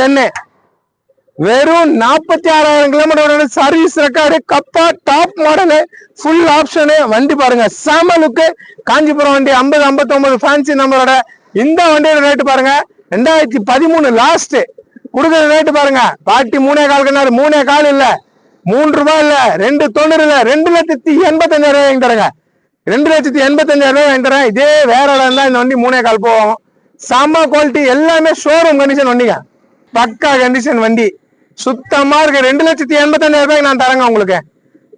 i10 வெறும் 46,000 kilometre service record கப்பா top model full option வண்டி பாருங்க செம லுக்கு காஞ்சிபுரம் வண்டி 5059 ஃபேன்சி நம்பரோட இந்த வண்டியோட ரேட்டு பாருங்க 2013 லாஸ்ட் கொடுக்குற ரேட்டு பாருங்க பாட்டி 3.25 கண்ணாரு 3.25 இல்ல 3 ரூபாய் இல்ல 2.90 இல்ல 2,85,000 ரூபாய் வாங்கி தரங்க 2,85,000 ரூபாய் வாங்கி தரேன். இதே வேற இடம் தான் இந்த வண்டி 3.25 போவோம். செம குவாலிட்டி எல்லாமே ஷோரூம் கண்டிஷன் வண்டிங்க பக்கா கண்டிஷன் வண்டி சுத்தமா இருக்கு 2,85,000 ரூபாய்க்கு நான் தரேங்க உங்களுக்கு.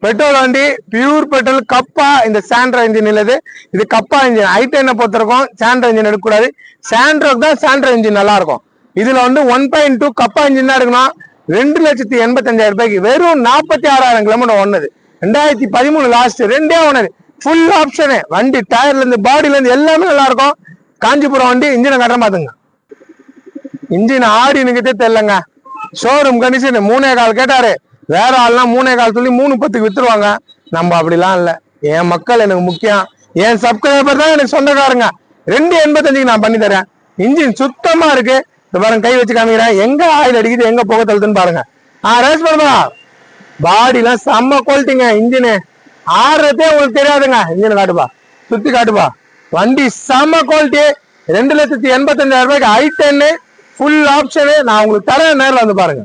பெட்ரோல் வண்டி பியூர் பெட்ரோல் கப்பா இந்த சாண்ட்ரா இன்ஜின் இல்லது இது கப்பா இன்ஜின் i10 பொறுத்திருக்கும் சாண்ட்ரா இன்ஜின் எடுக்கக்கூடாது சாண்ட்ரோக்கு தான் சாண்ட்ரா இன்ஜின் நல்லா இருக்கும். இதுல வந்து 1.2 கப்பா இன்ஜின் தான் எடுக்கணும் 2,85,000 ரூபாய்க்கு வெறும் 46,000 கிலோமீட்டர் ஒன்னது 2013 லாஸ்ட் ரெண்டே ஒன்னது ஃபுல் ஆப்ஷனு வண்டி டயர்ல இருந்து பாடியில இருந்து எல்லாமே நல்லா இருக்கும். காஞ்சிபுரம் வண்டி இன்ஜினை கட்ட மாத்துங்க இன்ஜின் ஆடினுக்கிட்டே தெரியலங்க ஷோரூம் கண்டிஷன் 3.25 கேட்டாரு வேற ஆள்லாம் 3.25 சொல்லி 3.10 வித்துருவாங்க. நம்ம அப்படிலாம் இல்ல என் மக்கள் எனக்கு முக்கியம் என் சப்ஸ்கிரைபர் தான் எனக்கு சொந்தக்காரங்க 2.85 நான் பண்ணி தரேன். இன்ஜின் சுத்தமா இருக்கு பாருங்க கை வச்சு காமிக்கிறேன் எங்க ஆயில் அடிக்குது எங்க புகை தள்ளுதுன்னு பாருங்க. ரேஸ் பண்ணுவா பாடிலாம் செம்ம குவாலிட்டிங்க இன்ஜினு ஆடுறதே உங்களுக்கு தெரியாதுங்க இன்ஜின் காட்டுப்பா சுத்தி காட்டுப்பா வண்டி செம்ம குவாலிட்டி 2,85,000 ரூபாய்க்கு i10 ஃபுல் ஆப்ஷனு நான் உங்களுக்கு தரேன் நேரில் வந்து பாருங்க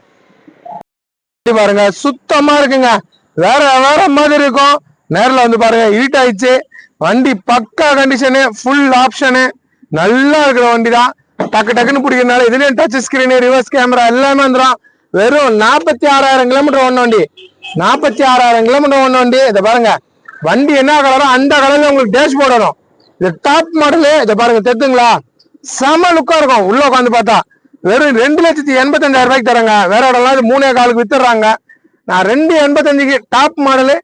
பாருங்க சுத்தமா இருக்குங்க வேற வேற மாதிரி இருக்கும் நேரில் வந்து பாருங்க இருட்டாயிடுச்சு வண்டி பக்கா கண்டிஷனு ஃபுல் ஆப்ஷனு நல்லா இருக்கிற வண்டி தான் டக்கு டக்குன்னு பிடிக்கிறதுனால இதுலயும் டச் ஸ்கிரீனு ரிவர்ஸ் கேமரா எல்லாமே வந்துடும். வெறும் 46,000 கிலோமீட்டர் ஒண்ணு வண்டி 46,000 கிலோமீட்டர் ஒண்ணு வண்டி இதை பாருங்க வண்டி என்ன கலரோ அந்த கலர்ல உங்களுக்கு டேஷ் போர்டு வரும். இது டாப் மாடலு இதை பாருங்க தெரியுங்களா செம லுக்கா இருக்கும் உள்ள உட்காந்து பார்த்தா வெறும் 2,85,000 ரூபாய்க்கு தராங்க வேற இடம்லாம் 3.25 வித்துறாங்க. நான் 2.85 top model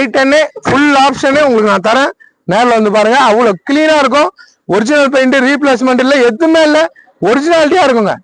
i10 full option உங்களுக்கு நான் தரேன் நேரில் வந்து பாருங்க அவ்வளவு கிளீனா இருக்கும் ஒரிஜினல் பெயிண்ட் ரீப்ளேஸ்மெண்ட் இல்லை எதுவுமே இல்லை ஒரிஜினாலிட்டியா இருக்குங்க.